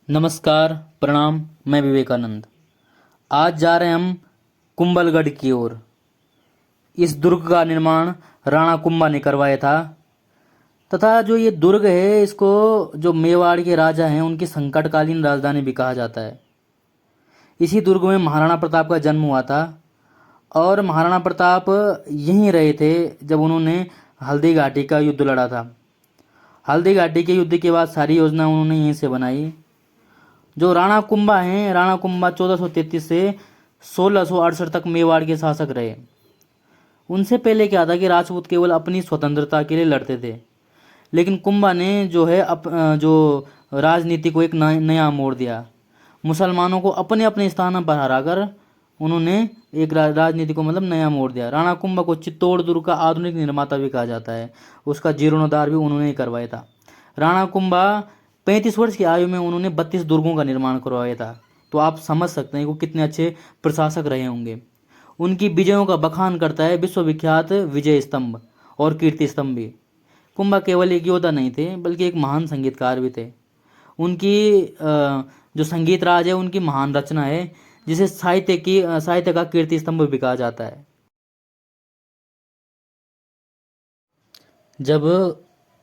नमस्कार, प्रणाम। मैं विवेकानंद। आज जा रहे हैं हम कुंभलगढ़ की ओर। इस दुर्ग का निर्माण राणा कुंभा ने करवाया था तथा जो ये दुर्ग है इसको जो मेवाड़ के राजा हैं उनकी संकटकालीन राजधानी भी कहा जाता है। इसी दुर्ग में महाराणा प्रताप का जन्म हुआ था और महाराणा प्रताप यहीं रहे थे जब उन्होंने हल्दी घाटी का युद्ध लड़ा था। हल्दी घाटी के युद्ध के बाद सारी योजना उन्होंने यहीं से बनाई। जो राणा कुंभा हैं, राणा कुंभा 1433 से 1668 तक मेवाड़ के शासक रहे। उनसे पहले क्या था कि राजपूत केवल अपनी स्वतंत्रता के लिए लड़ते थे, लेकिन कुंभा ने जो है जो राजनीति को एक नया मोड़ दिया। मुसलमानों को अपने अपने स्थान पर हराकर उन्होंने एक राजनीति को मतलब नया मोड़ दिया। राणा कुंभा को चित्तौड़ दुर्ग का आधुनिक निर्माता भी कहा जाता है। उसका जीर्णोद्धार भी उन्होंने ही करवाया था। राणा कुंभा 35 वर्ष की आयु में उन्होंने 32 दुर्गों का निर्माण करवाया था। तो आप समझ सकते हैं वो कितने अच्छे प्रशासक रहे होंगे। उनकी विजयों का बखान करता है विश्वविख्यात विजय स्तंभ और कीर्ति स्तंभ भी। कुंभा केवल एक योद्धा नहीं थे बल्कि एक महान संगीतकार भी थे। उनकी जो संगीत राज है उनकी महान रचना है जिसे साहित्य का कीर्ति स्तंभ भी कहा जाता है। जब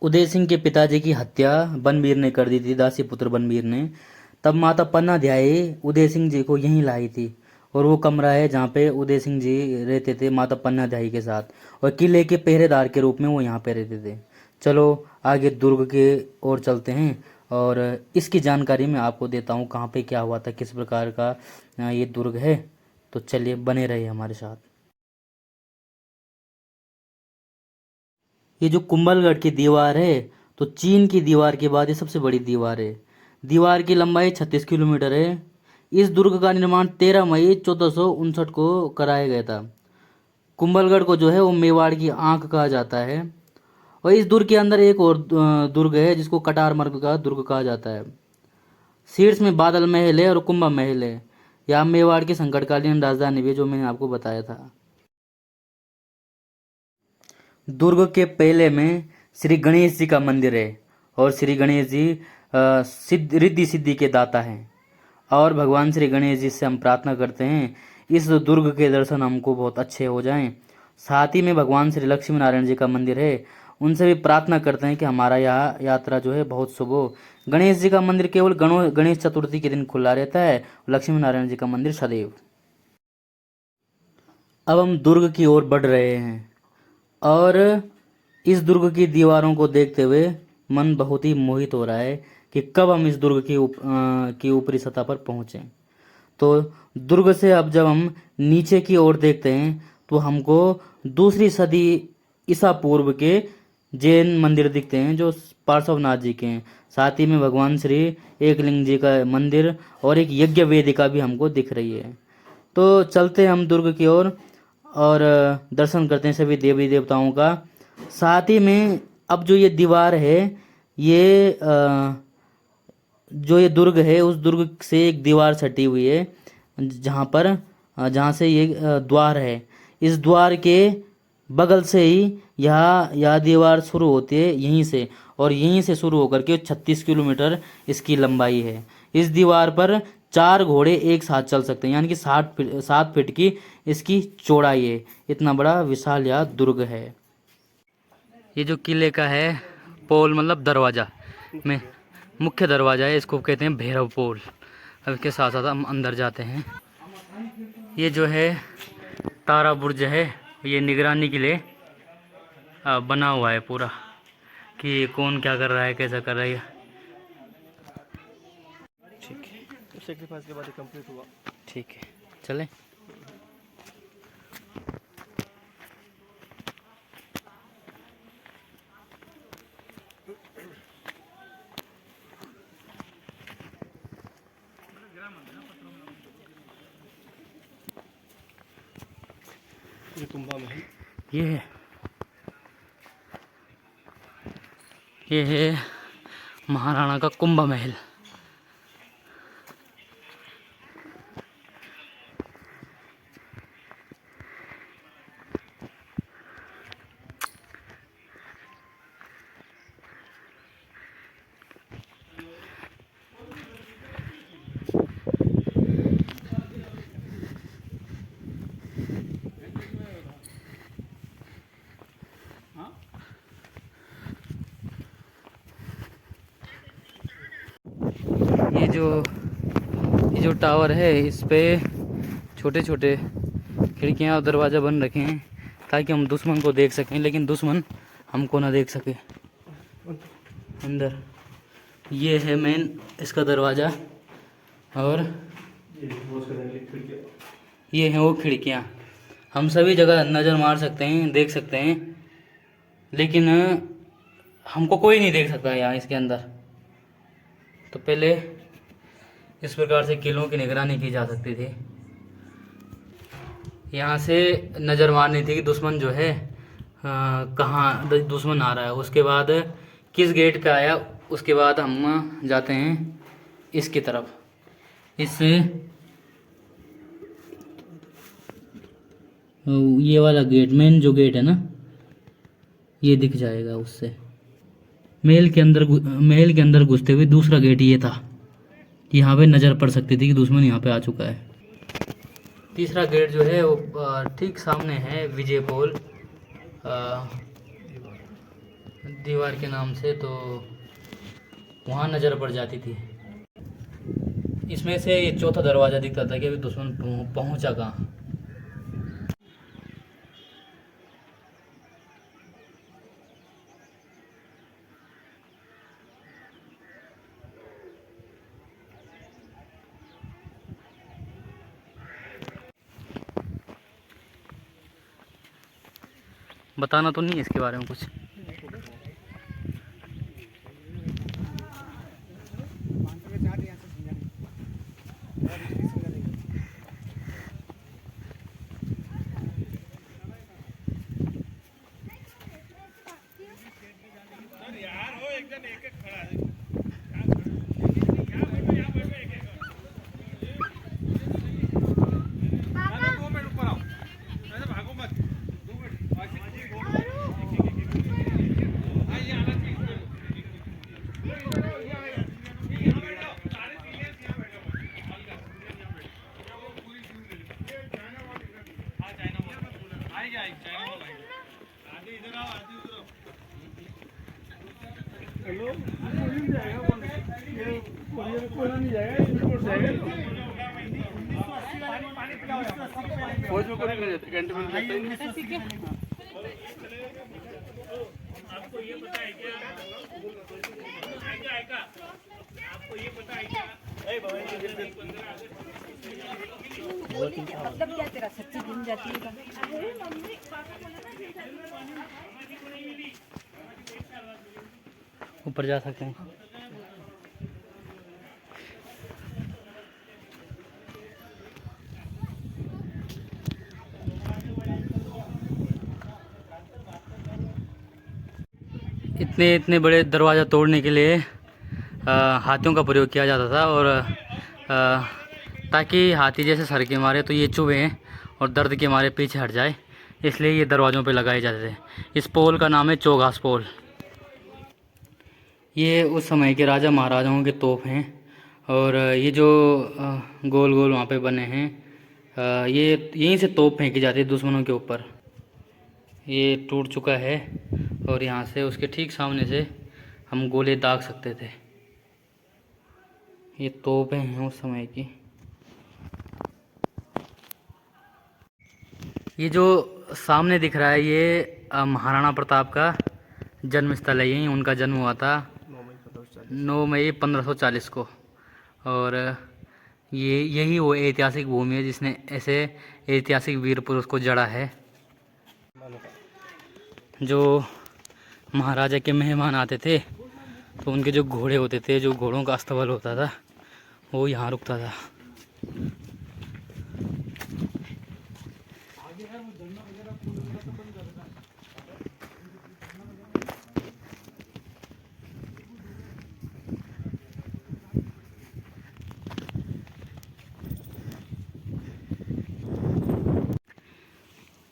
उदय सिंह के पिताजी की हत्या बनबीर ने कर दी थी, दासी पुत्र बनबीर ने, तब माता पन्ना ध्याई उदय सिंह जी को यहीं लाई थी। और वो कमरा है जहाँ पे उदय सिंह जी रहते थे माता पन्ना ध्याई के साथ, और किले के पहरेदार के रूप में वो यहाँ पे रहते थे। चलो आगे दुर्ग के ओर चलते हैं और इसकी जानकारी मैं आपको देता हूँ कहाँ पे क्या हुआ था, किस प्रकार का ये दुर्ग है। तो चलिए बने रहिए हमारे साथ। ये जो कुंभलगढ़ की दीवार है तो चीन की दीवार के बाद ये सबसे बड़ी दीवार है। दीवार की लंबाई 36 किलोमीटर है। इस दुर्ग का निर्माण 13 मई 1459 को कराया गया था। कुंभलगढ़ को जो है वो मेवाड़ की आंख कहा जाता है। और इस दुर्ग के अंदर एक और दुर्ग है जिसको कटारमर्ग का दुर्ग कहा जाता है। शीर्ष में बादल महल है और कुंभा महल है। यहाँ मेवाड़ की संकटकालीन राजधानी भी है, जो मैंने आपको बताया था। दुर्ग के पहले में श्री गणेश जी का मंदिर है और श्री गणेश जी सिद्ध रिद्धि सिद्धि के दाता हैं। और भगवान श्री गणेश जी से हम प्रार्थना करते हैं इस दुर्ग के दर्शन हमको बहुत अच्छे हो जाएं। साथ ही में भगवान श्री लक्ष्मी नारायण जी का मंदिर है, उनसे भी प्रार्थना करते हैं कि हमारा यहाँ यात्रा जो है बहुत शुभ हो। गणेश जी का मंदिर केवल गणेश चतुर्थी के दिन खुला रहता है, लक्ष्मी नारायण जी का मंदिर सदैव। अब हम दुर्ग की ओर बढ़ रहे हैं और इस दुर्ग की दीवारों को देखते हुए मन बहुत ही मोहित हो रहा है कि कब हम इस दुर्ग की ऊपरी सतह पर पहुंचें। तो दुर्ग से अब जब हम नीचे की ओर देखते हैं तो हमको दूसरी सदी ईसा पूर्व के जैन मंदिर दिखते हैं जो पार्श्वनाथ जी के हैं। साथ ही में भगवान श्री एकलिंग जी का मंदिर और एक यज्ञ वेदिका भी हमको दिख रही है। तो चलते हैं हम दुर्ग की ओर और दर्शन करते हैं सभी देवी देवताओं का। साथ ही में अब जो ये दीवार है ये जो ये दुर्ग है उस दुर्ग से एक दीवार सटी हुई है जहाँ से ये द्वार है। इस द्वार के बगल से ही यह दीवार शुरू होती है यहीं से, और यहीं से शुरू होकर के 36 किलोमीटर इसकी लंबाई है। इस दीवार पर 4 घोड़े एक साथ चल सकते हैं, यानी कि 7 फीट की इसकी चौड़ाई है। इतना बड़ा विशाल यह दुर्ग है। ये जो किले का है पोल मतलब दरवाजा में मुख्य दरवाजा है, इसको कहते हैं भैरव पोल। अब इसके साथ साथ हम अंदर जाते हैं। ये जो है तारा बुर्ज है, ये निगरानी के लिए बना हुआ है पूरा कि कौन क्या कर रहा है कैसा कर रहा है। ठीक है, सेक्रीफाइस के बाद कंप्लीट हुआ। ठीक है, चलें। ये कुंभा महल ये है महाराणा का कुंभा महल। ये जो टावर है इस पे छोटे छोटे खिड़कियां और दरवाज़ा बन रखे हैं ताकि हम दुश्मन को देख सकें, लेकिन दुश्मन हमको ना देख सके। अंदर ये है मेन इसका दरवाज़ा और ये हैं वो खिड़कियाँ। हम सभी जगह नज़र मार सकते हैं, देख सकते हैं, लेकिन हमको कोई नहीं देख सकता यहाँ इसके अंदर। तो पहले इस प्रकार से किलों की निगरानी की जा सकती थी। यहाँ से नज़र मारनी थी कि दुश्मन जो है कहाँ दुश्मन आ रहा है, उसके बाद किस गेट पे आया, उसके बाद हम जाते हैं इसकी तरफ। इससे ये वाला गेट, मेन जो गेट है ना, ये दिख जाएगा उससे। महल के अंदर घुसते हुए दूसरा गेट ये था, यहाँ पे नज़र पड़ सकती थी कि दुश्मन यहाँ पे आ चुका है। तीसरा गेट जो है वो ठीक सामने है, विजय पोल दीवार के नाम से, तो वहाँ नज़र पड़ जाती थी। इसमें से ये चौथा दरवाज़ा दिखता था कि अभी दुश्मन पहुँचा कहाँ। बताना तो नहीं है इसके बारे में कुछ। आपको ये पता है क्या? आपको ये पता है क्या? मतलब क्या तेरा सच्ची घूम जाती है। ऊपर जा सकते हैं। इतने बड़े दरवाज़ा तोड़ने के लिए हाथियों का प्रयोग किया जाता था, और ताकि हाथी जैसे सर के मारे तो ये चुभे और दर्द के मारे पीछे हट जाए, इसलिए ये दरवाज़ों पे लगाए जाते थे। इस पोल का नाम है चौघास पोल। ये उस समय के राजा महाराजाओं के तोप हैं, और ये जो गोल गोल वहाँ पे बने हैं, ये यहीं से तोप फेंकी जाती है दुश्मनों के ऊपर। ये टूट चुका है और यहाँ से उसके ठीक सामने से हम गोले दाग सकते थे। ये तोपें हैं उस समय की। ये जो सामने दिख रहा है ये महाराणा प्रताप का जन्म स्थल है। यहीं उनका जन्म हुआ था 9 मई 1540 को, और ये यही वो ऐतिहासिक भूमि है जिसने ऐसे ऐतिहासिक वीर पुरुष को जड़ा है। जो महाराजा के मेहमान आते थे तो उनके जो घोड़े होते थे, जो घोड़ों का अस्तबल होता था, वो यहाँ रुकता था।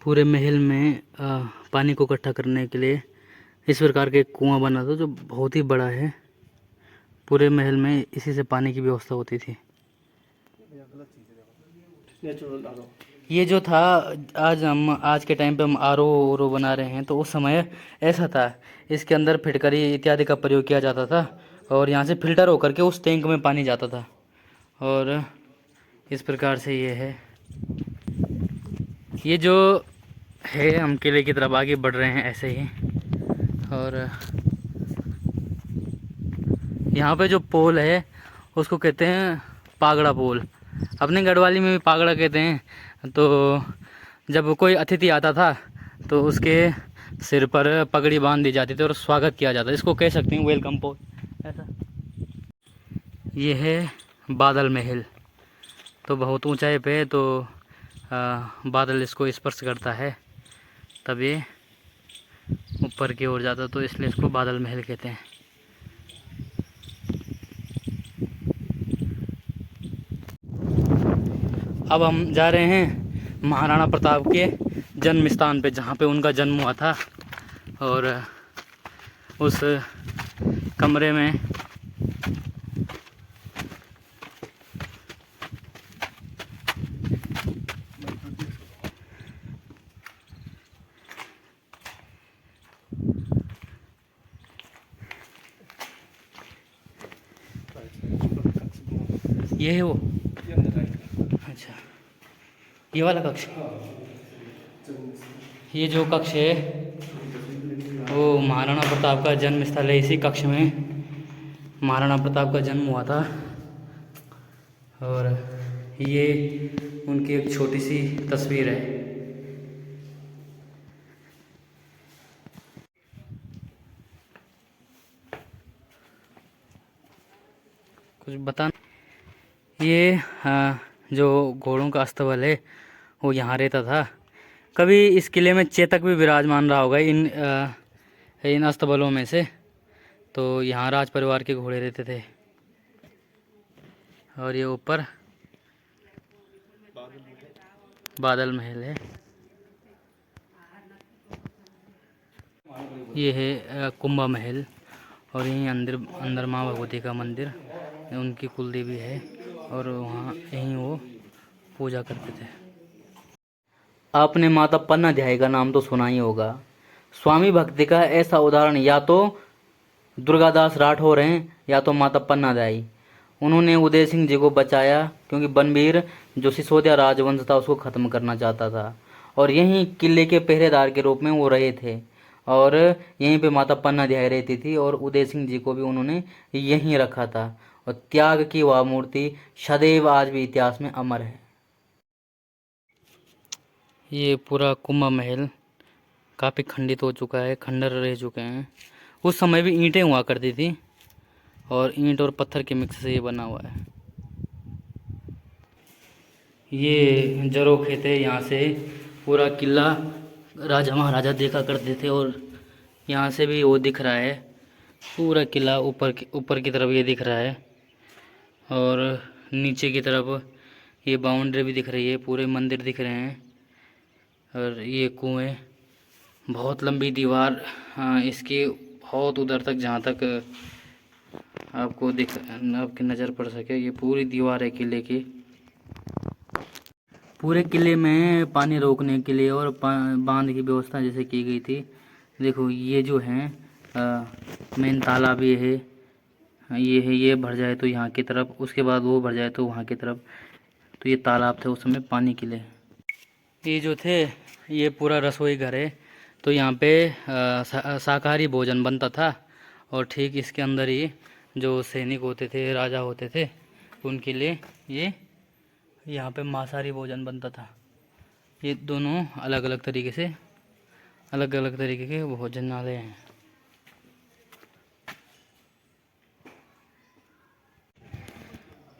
पूरे महल में पानी को इकट्ठा करने के लिए इस प्रकार के कुआं बना था, जो बहुत ही बड़ा है। पूरे महल में इसी से पानी की व्यवस्था होती थी। ये जो था, आज के टाइम पे हम आर ओ बना रहे हैं, तो उस समय ऐसा था। इसके अंदर फिटकरी इत्यादि का प्रयोग किया जाता था, और यहाँ से फिल्टर होकर के उस टैंक में पानी जाता था। और इस प्रकार से ये है। ये जो है हम किले की तरफ आगे बढ़ रहे हैं ऐसे ही। और यहाँ पे जो पोल है उसको कहते हैं पागड़ा पोल। अपने गढ़वाली में भी पागड़ा कहते हैं। तो जब कोई अतिथि आता था तो उसके सिर पर पगड़ी बांध दी जाती थी और स्वागत किया जाता। इसको कह सकते हैं वेलकम पोल ऐसा। ये है बादल महल। तो बहुत ऊंचाई पे तो बादल इसको स्पर्श करता है तब ये ऊपर की ओर जाता, तो इसलिए इसको बादल महल कहते हैं। अब हम जा रहे हैं महाराणा प्रताप के जन्म स्थान पे, जहाँ पे उनका जन्म हुआ था। और उस कमरे में ये है वो। अच्छा, ये वाला कक्ष। ये जो कक्ष है वो महाराणा प्रताप का जन्म स्थल है। इसी कक्ष में महाराणा प्रताप का जन्म हुआ था। और ये उनकी एक छोटी सी तस्वीर है। कुछ बता। ये जो घोड़ों का अस्तबल है वो यहाँ रहता था। कभी इस किले में चेतक भी विराजमान रहा होगा इन अस्तबलों में से। तो यहाँ राज परिवार के घोड़े रहते थे। और ये ऊपर बादल महल है। ये है कुंभा महल। और यहीं अंदर माँ भगवती का मंदिर, उनकी कुल देवी है। और वहाँ यहीं वो पूजा करते थे। आपने माता पन्ना ध्याई का नाम तो सुना ही होगा। स्वामी भक्ति का ऐसा उदाहरण या तो दुर्गादास राठौर हैं या तो माता पन्ना ध्याई। उन्होंने उदय सिंह जी को बचाया क्योंकि बनबीर जो सिसोदिया राजवंश था उसको ख़त्म करना चाहता था। और यहीं किले के पहरेदार के रूप में वो रहे थे। और यहीं पे माता पन्ना ध्याई रहती थी। और उदय सिंह जी को भी उन्होंने यहीं रखा था। और त्याग की वह मूर्ति सदैव आज भी इतिहास में अमर है। ये पूरा कुंभा महल काफ़ी खंडित हो चुका है, खंडर रह चुके हैं। उस समय भी ईंटें हुआ करती थी और ईंट और पत्थर के मिक्स से ये बना हुआ है। ये जरोखे थे। यहाँ से पूरा किला राजा महाराजा देखा करते थे। और यहाँ से भी वो दिख रहा है पूरा किला। ऊपर की तरफ ये दिख रहा है। और नीचे की तरफ ये बाउंड्री भी दिख रही है, पूरे मंदिर दिख रहे हैं। और ये कुएं, बहुत लंबी दीवार इसकी, बहुत उधर तक जहाँ तक आपकी नज़र पड़ सके। ये पूरी दीवार है किले की। पूरे किले में पानी रोकने के लिए और बांध की व्यवस्था जैसे की गई थी। देखो ये जो है मेन तालाब ये है। ये भर जाए तो यहाँ की तरफ, उसके बाद वो भर जाए तो वहाँ की तरफ। तो ये तालाब थे उस समय पानी के लिए। ये जो थे ये पूरा रसोई घर है। तो यहाँ पे शाकाहारी भोजन बनता था। और ठीक इसके अंदर ही जो सैनिक होते थे, राजा होते थे, उनके लिए ये यहाँ पे मांसाहारी भोजन बनता था। ये दोनों अलग अलग तरीके के भोजनालय हैं।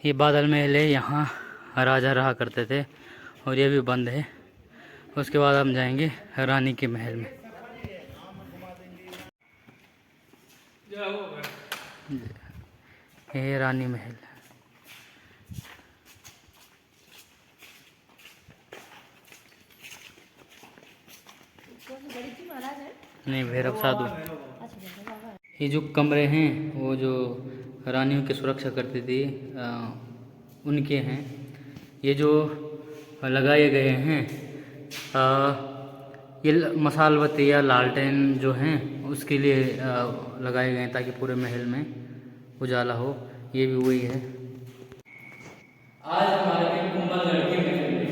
ये बादल महल है, यहाँ राजा रहा करते थे। और ये भी बंद है। उसके बाद हम जाएंगे रानी के महल में। ये रानी महल। नहीं, भैरव साधु। ये जो कमरे हैं वो जो रानियों की सुरक्षा करती थी उनके हैं। ये जो लगाए गए हैं ये मसालबत्ती या लालटेन जो हैं उसके लिए लगाए गए हैं ताकि पूरे महल में उजाला हो, ये भी वही है। आज हमारे के कुंभलगढ़ के महल में,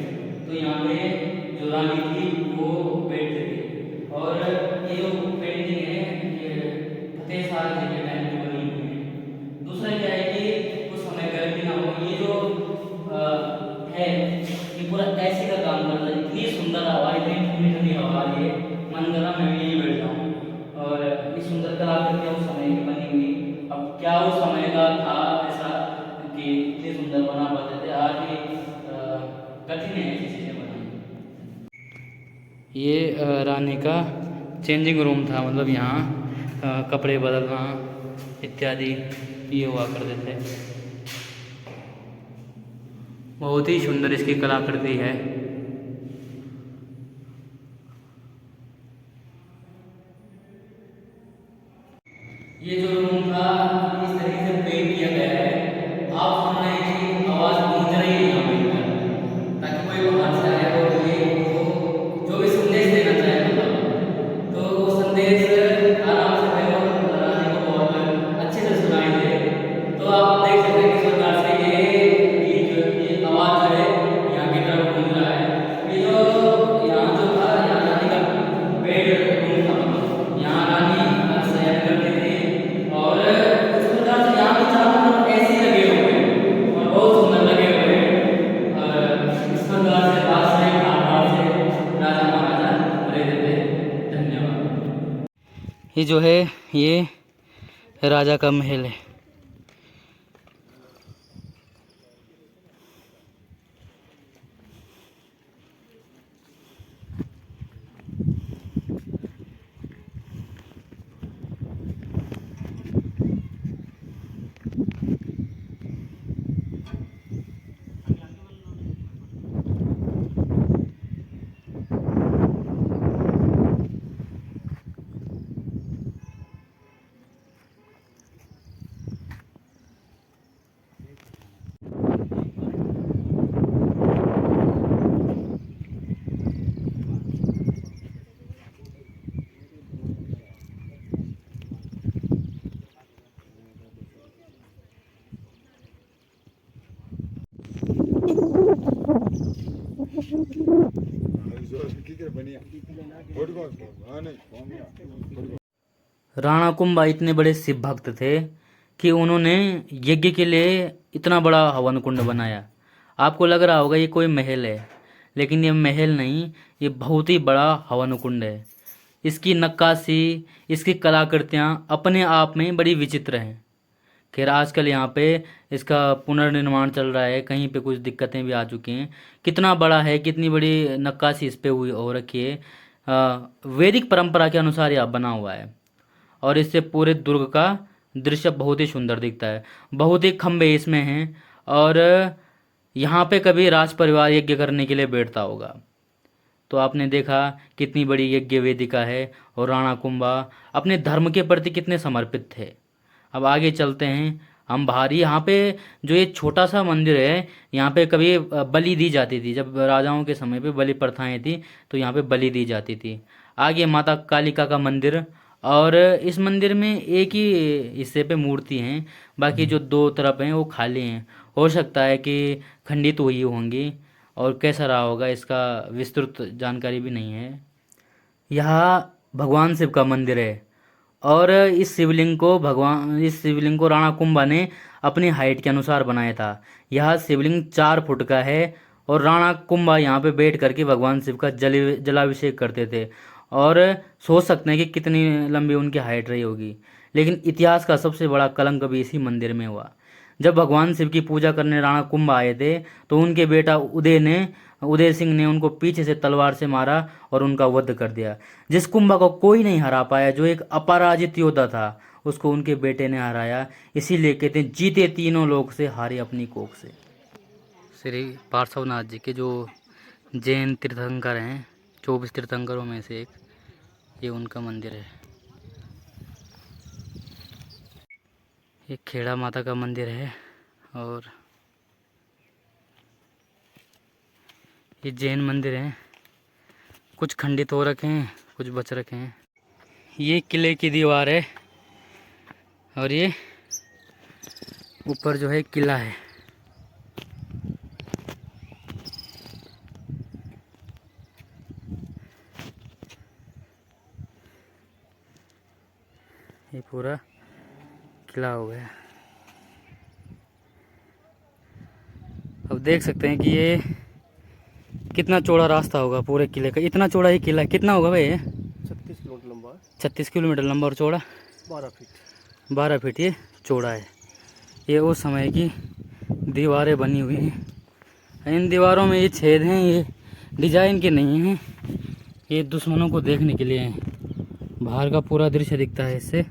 तो यहाँ पे जो रानी थी वो बैठते थे। और ये जो पेंटिंग है ये फतेह साहब जी के टाइम की बनी हुई है। दूसरा क्या है कि उस समय गर्मी ना हो, ये जो है ये पूरा ऐसी का काम करता है। इतनी सुंदर हवा, इतनी ठंडी ठंडी हवा, ये मन करा मैं भी यहीं बैठ जाऊँ। और इतनी सुंदर कलाकृतियाँ उस समय की बनी हुई। अब क्या उस समय का था ऐसा कि इतनी सुंदर बना पाते थे, आज भी कठिन है ऐसी चीज़ें बनाना। ये रानी का चेंजिंग रूम था, मतलब यहाँ कपड़े बदलना इत्यादि ये हुआ करते थे। बहुत ही सुंदर इसकी कलाकृति है। ये जो रूम था इस तरीके से पेंट किया गया है। आप सुन रहे हैं कि आवाज़ गूंज रही है यहाँ पे, ताकि कोई बाहर से आए और ये वो जो भी संदेश देना चाहे, मतलब तो वो संदेश आराम से पहले और रानी को बहुत अच्छे से सुनाई दे। तो आप देख सकते हैं किस प्रकार से ये आवाज़ जो है यहाँ की तरफ गूंज रहा है। ये जो यहाँ जो था, यहाँ रानी का बेड रूम था, मतलब यहाँ रानी शयन करती थी। और इस प्रकार से यहाँ के चारों तरफ ऐसे ही लगे हुए हैं और बहुत सुंदर लगे हुए हैं। और इस प्रकार से बादशाही ठाठार से राजा महाराजा रहते थे। धन्यवाद। ये जो है ये राजा का महल है। राणा कुंभा इतने बड़े शिव भक्त थे कि उन्होंने यज्ञ के लिए इतना बड़ा हवन कुंड बनाया। आपको लग रहा होगा ये कोई महल है, लेकिन ये महल नहीं, ये बहुत ही बड़ा हवन कुंड है। इसकी नक्काशी, इसकी कलाकृतियाँ अपने आप में बड़ी विचित्र हैं। खैर आजकल यहाँ पे इसका पुनर्निर्माण चल रहा है, कहीं पे कुछ दिक्कतें भी आ चुकी हैं। कितना बड़ा है, कितनी बड़ी नक्काशी इस पे हुई हो रखी है। वैदिक परंपरा के अनुसार यह बना हुआ है और इससे पूरे दुर्ग का दृश्य बहुत ही सुंदर दिखता है। बहुत ही खंभे इसमें हैं और यहाँ पे कभी राज परिवार यज्ञ करने के लिए बैठता होगा। तो आपने देखा कितनी बड़ी यज्ञ वेदिका है और राणा कुंभा अपने धर्म के प्रति कितने समर्पित थे। अब आगे चलते हैं हम बाहर। यहाँ पे जो ये छोटा सा मंदिर है, यहाँ पे कभी बलि दी जाती थी। जब राजाओं के समय पे बलि प्रथाएं थी तो यहाँ पे बलि दी जाती थी। आगे माता कालिका का मंदिर, और इस मंदिर में एक ही हिस्से पे मूर्ति हैं, बाकी जो दो तरफ हैं वो खाली हैं। हो सकता है कि खंडित हुई होंगी और कैसा रहा होगा इसका विस्तृत जानकारी भी नहीं है। यहाँ भगवान शिव का मंदिर है और इस शिवलिंग को राणा कुंभा ने अपनी हाइट के अनुसार बनाया था। यह शिवलिंग 4 फुट का है और राणा कुंभा यहाँ पे बैठ करके भगवान शिव का जलाभिषेक करते थे। और सोच सकते हैं कि कितनी लंबी उनकी हाइट रही होगी। लेकिन इतिहास का सबसे बड़ा कलंक भी इसी मंदिर में हुआ। जब भगवान शिव की पूजा करने राणा कुंभा आए थे तो उनके बेटा उदय सिंह ने उनको पीछे से तलवार से मारा और उनका वध कर दिया। जिस कुंभा को कोई नहीं हरा पाया, जो एक अपराजित योद्धा था, उसको उनके बेटे ने हराया। इसीलिए कहते हैं जीते तीनों लोग से, हारे अपनी कोख से। श्री पार्श्वनाथ जी के जो जैन तीर्थंकर हैं, 24 तीर्थंकरों में से एक, ये उनका मंदिर है। ये खेड़ा माता का मंदिर है और ये जैन मंदिर हैं। कुछ खंडित हो रखे हैं, कुछ बच रखे हैं। ये किले की दीवार है और ये ऊपर जो है किला है। ये पूरा किला हो गया। अब देख सकते हैं कि ये कितना चौड़ा रास्ता होगा पूरे किले का। इतना चौड़ा ही किला है। कितना होगा भाई ये? 36 किलोमीटर लंबा है, 36 किलोमीटर लंबा और चौड़ा 12 फीट। 12 फीट ये चौड़ा है। ये उस समय की दीवारें बनी हुई हैं। इन दीवारों में ये छेद हैं, ये डिजाइन के नहीं हैं, ये दुश्मनों को देखने के लिए हैं। बाहर का पूरा दृश्य दिखता है इससे।